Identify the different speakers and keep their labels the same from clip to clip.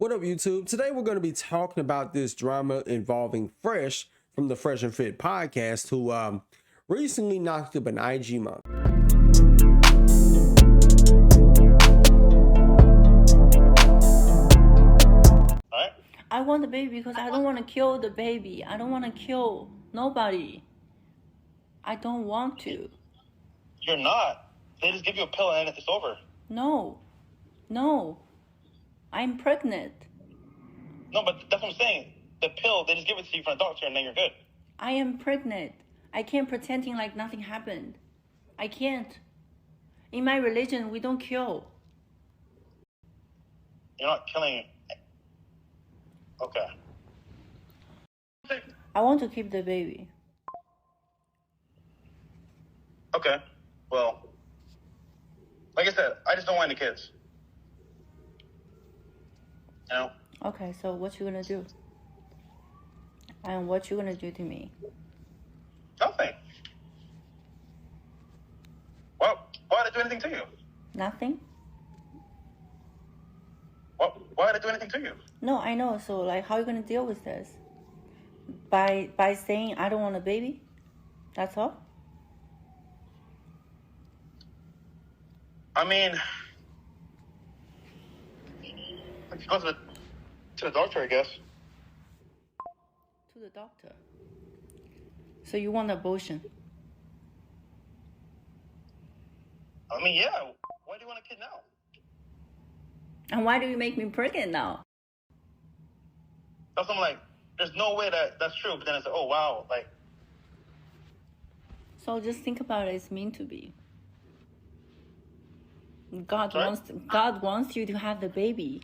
Speaker 1: What up, YouTube? Today we're going to be talking about this drama involving Fresh from the Fresh and Fit podcast, who recently knocked up an IG model.
Speaker 2: I want the baby because I don't want to kill the baby. I don't want to kill nobody. I don't want to.
Speaker 3: You're not. They just give you a pill and it's over.
Speaker 2: No. I'm pregnant.
Speaker 3: No, but that's what I'm saying. The pill, they just give it to you from a doctor and then you're good.
Speaker 2: I am pregnant. I can't pretending like nothing happened. I can't. In my religion, we don't kill.
Speaker 3: You're not killing. Okay.
Speaker 2: I want to keep the baby.
Speaker 3: Okay. Well, like I said, I just don't want any kids. You know?
Speaker 2: Okay, so what you gonna do? And what you gonna do to me?
Speaker 3: Nothing. Well, why did I do anything to you?
Speaker 2: Nothing?
Speaker 3: Why did I do anything to you?
Speaker 2: No, I know. So, like, how are you gonna deal with this? By saying I don't want a baby? That's all?
Speaker 3: I mean, I could go to the doctor, I guess.
Speaker 2: To the doctor. So you want abortion?
Speaker 3: I mean, yeah. Why do you want a kid now?
Speaker 2: And why do you make me pregnant now?
Speaker 3: That's I'm like, there's no way that's true. But then it's like, oh wow, like.
Speaker 2: So just think about it. It's meant to be. God
Speaker 3: Sorry?
Speaker 2: God wants you to have the baby.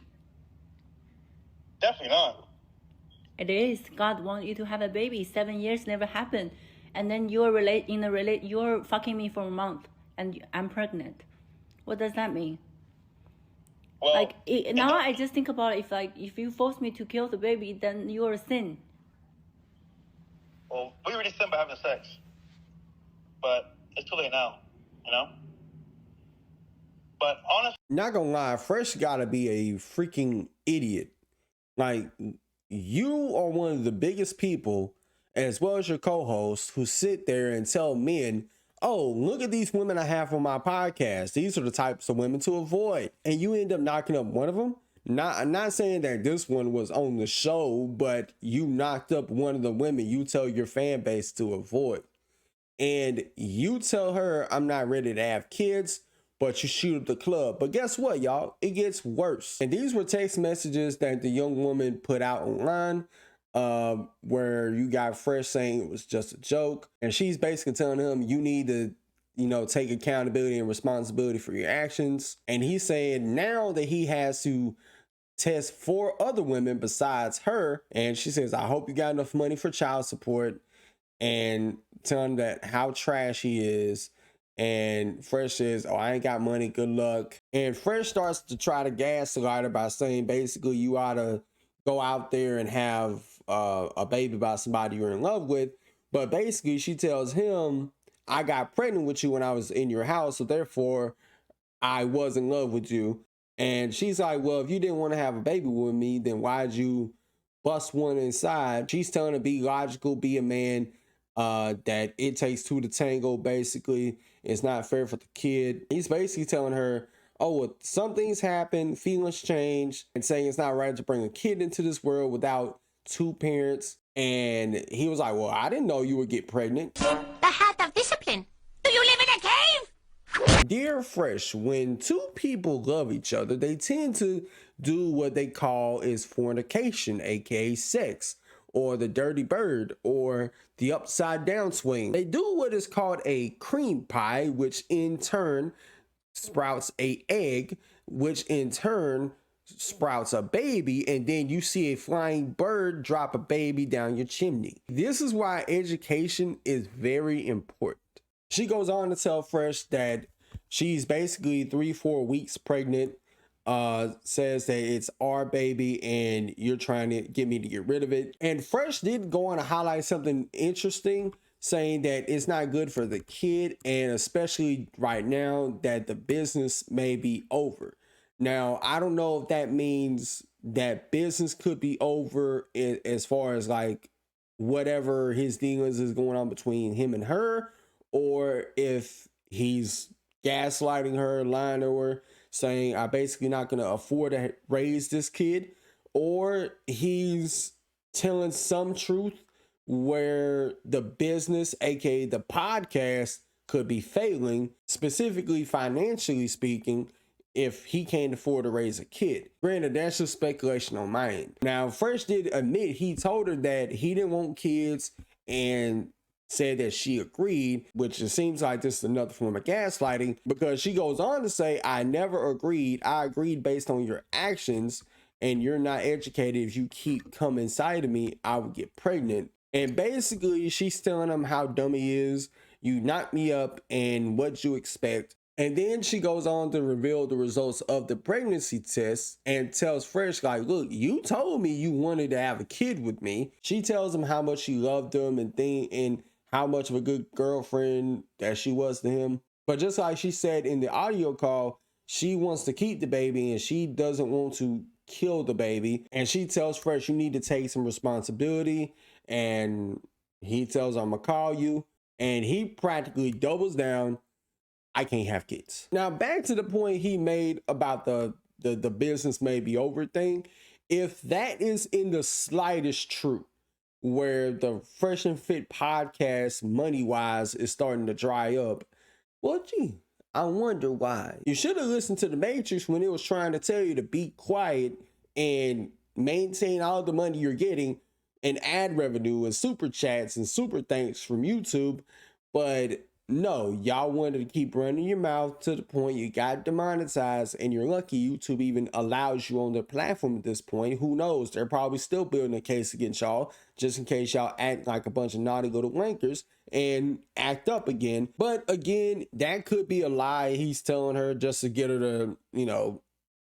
Speaker 3: Definitely not.
Speaker 2: It is. God wants you to have a baby. 7 years never happened, and then you're you're fucking me for a month, and I'm pregnant. What does that mean?
Speaker 3: Well,
Speaker 2: Now I just think about it, if you force me to kill the baby, then you're a sin.
Speaker 3: Well, we already sinned by having sex, but it's too late now, you know. But honestly,
Speaker 1: Not gonna lie, Fresh gotta be a freaking idiot. Like, you are one of the biggest people, as well as your co-hosts, who sit there and tell men, oh, look at these women I have on my podcast. These are the types of women to avoid. And you end up knocking up one of them. I'm not saying that this one was on the show, but you knocked up one of the women you tell your fan base to avoid. And you tell her, I'm not ready to have kids, but you shoot up the club. But guess what, y'all? It gets worse. And these were text messages that the young woman put out online, where you got Fresh saying it was just a joke. And she's basically telling him, you need to, take accountability and responsibility for your actions. And he's saying now that he has to test 4 other women besides her. And she says, I hope you got enough money for child support, and telling him that how trash he is. And Fresh says, oh, I ain't got money, good luck. And Fresh starts to try to gaslight her by saying, basically, you ought to go out there and have a baby by somebody you're in love with. But basically, she tells him, I got pregnant with you when I was in your house, so therefore, I was in love with you. And she's like, well, if you didn't want to have a baby with me, then why'd you bust one inside? She's telling him to be logical, be a man, that it takes 2 to tango, basically. It's not fair for the kid. He's basically telling her, oh, well, some things happen, feelings change, and saying it's not right to bring a kid into this world without 2 parents. And he was like, well, I didn't know you would get pregnant.
Speaker 4: The heart of discipline. Do you live in a cave?
Speaker 1: Dear Fresh, when 2 people love each other, they tend to do what they call is fornication, aka sex, or the dirty bird, or the upside down swing. They do what is called a cream pie, which in turn sprouts a egg, which in turn sprouts a baby, and then you see a flying bird drop a baby down your chimney. This is why education is very important. She goes on to tell Fresh that she's basically 3-4 weeks pregnant, says that it's our baby and you're trying to get me to get rid of it. And Fresh did go on to highlight something interesting, saying that it's not good for the kid, and especially right now that the business may be over. Now, I don't know if that means that business could be over as far as like whatever his dealings is going on between him and her, or if he's gaslighting her, lying to her, saying I'm basically not going to afford to raise this kid, or he's telling some truth where the business, aka the podcast, could be failing, specifically financially speaking, if he can't afford to raise a kid. Granted, that's just speculation on my end. Now, Fresh did admit he told her that he didn't want kids and said that she agreed, which it seems like this is another form of gaslighting, because she goes on to say, I never agreed. I agreed based on your actions, and you're not educated. If you keep coming inside of me, I would get pregnant. And basically, she's telling him how dumb he is. You knocked me up, and what you expect. And then she goes on to reveal the results of the pregnancy test and tells Fresh, like, look, you told me you wanted to have a kid with me. She tells him how much she loved him and how much of a good girlfriend that she was to him. But just like she said in the audio call, she wants to keep the baby and she doesn't want to kill the baby. And she tells Fresh, you need to take some responsibility. And he tells her, I'm gonna call you. And he practically doubles down. I can't have kids. Now, back to the point he made about the business may be over thing. If that is in the slightest true, where the Fresh and Fit podcast, money-wise, is starting to dry up, well, gee, I wonder why. You should have listened to The Matrix when it was trying to tell you to be quiet and maintain all the money you're getting and ad revenue and super chats and super thanks from YouTube. But no, y'all wanted to keep running your mouth to the point you got demonetized, and you're lucky YouTube even allows you on their platform at this point. Who knows? They're probably still building a case against y'all just in case y'all act like a bunch of naughty little wankers and act up again. But again, that could be a lie he's telling her just to get her to,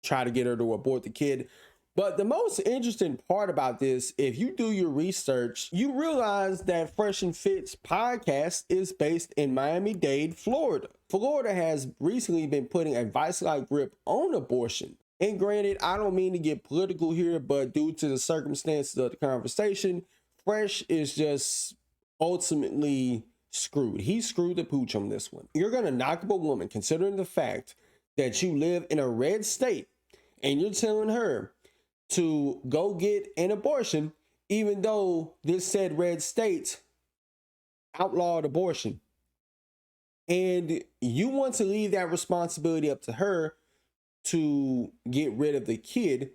Speaker 1: try to get her to abort the kid. But the most interesting part about this, if you do your research, you realize that Fresh and Fit's podcast is based in Miami-Dade, Florida. Florida has recently been putting a vice-like grip on abortion. And granted, I don't mean to get political here, but due to the circumstances of the conversation, Fresh is just ultimately screwed. He screwed the pooch on this one. You're going to knock up a woman, considering the fact that you live in a red state, and you're telling her to go get an abortion, even though this said red state outlawed abortion. And you want to leave that responsibility up to her to get rid of the kid,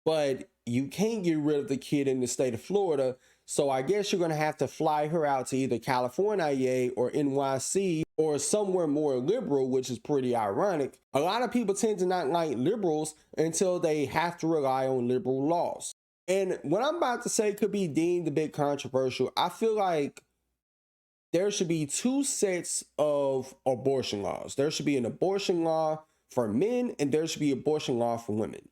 Speaker 1: but you can't get rid of the kid in the state of Florida. So I guess you're going to have to fly her out to either California or NYC or somewhere more liberal, which is pretty ironic. A lot of people tend to not like liberals until they have to rely on liberal laws. And what I'm about to say could be deemed a bit controversial. I feel like there should be two sets of abortion laws. There should be an abortion law for men and there should be abortion law for women.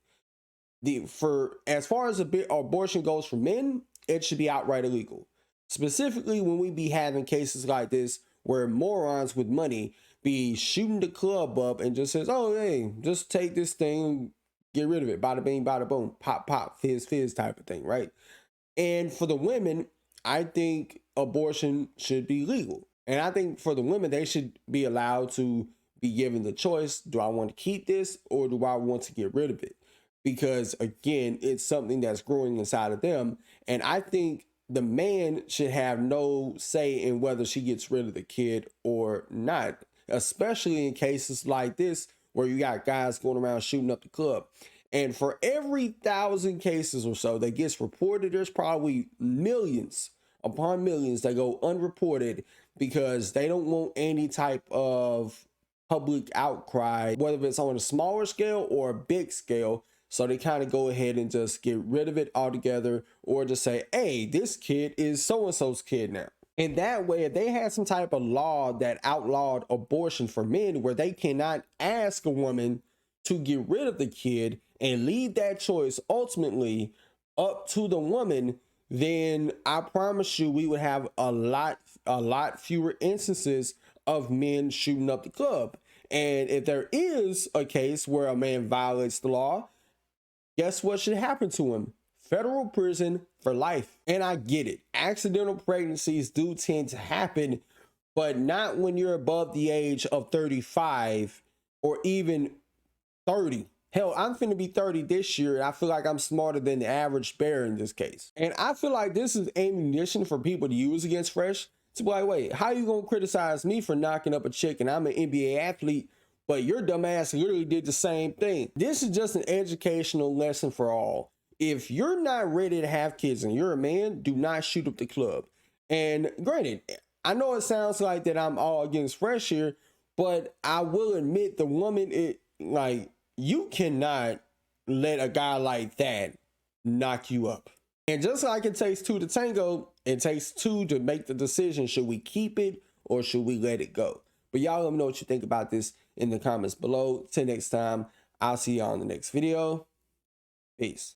Speaker 1: As far as abortion goes for men, it should be outright illegal. Specifically when we be having cases like this where morons with money be shooting the club up and just says, oh, hey, just take this thing, get rid of it, bada bing, bada boom, pop, pop, fizz, fizz type of thing, right? And for the women, I think abortion should be legal. And I think for the women, they should be allowed to be given the choice. Do I want to keep this or do I want to get rid of it? Because again, it's something that's growing inside of them. And I think the man should have no say in whether she gets rid of the kid or not, especially in cases like this where you got guys going around shooting up the club. And for every 1,000 cases or so that gets reported, there's probably millions upon millions that go unreported because they don't want any type of public outcry, whether it's on a smaller scale or a big scale. So they kind of go ahead and just get rid of it altogether or just say, hey, this kid is so-and-so's kid now. And that way, if they had some type of law that outlawed abortion for men where they cannot ask a woman to get rid of the kid and leave that choice ultimately up to the woman, then I promise you we would have a lot fewer instances of men shooting up the club. And if there is a case where a man violates the law, guess what should happen to him? Federal prison for life. And I get it. Accidental pregnancies do tend to happen, but not when you're above the age of 35 or even 30. Hell, I'm finna be 30 this year, and I feel like I'm smarter than the average bear in this case. And I feel like this is ammunition for people to use against Fresh. To be like, wait, how you gonna criticize me for knocking up a chick and I'm an NBA athlete, but your dumb ass literally did the same thing? This is just an educational lesson for all. If you're not ready to have kids and you're a man, do not shoot up the club. And granted, I know it sounds like that I'm all against Fresh here, but I will admit the woman, you cannot let a guy like that knock you up. And just like it takes two to tango, it takes two to make the decision. Should we keep it or should we let it go? But y'all let me know what you think about this in the comments below. Till next time, I'll see y'all in the next video. Peace.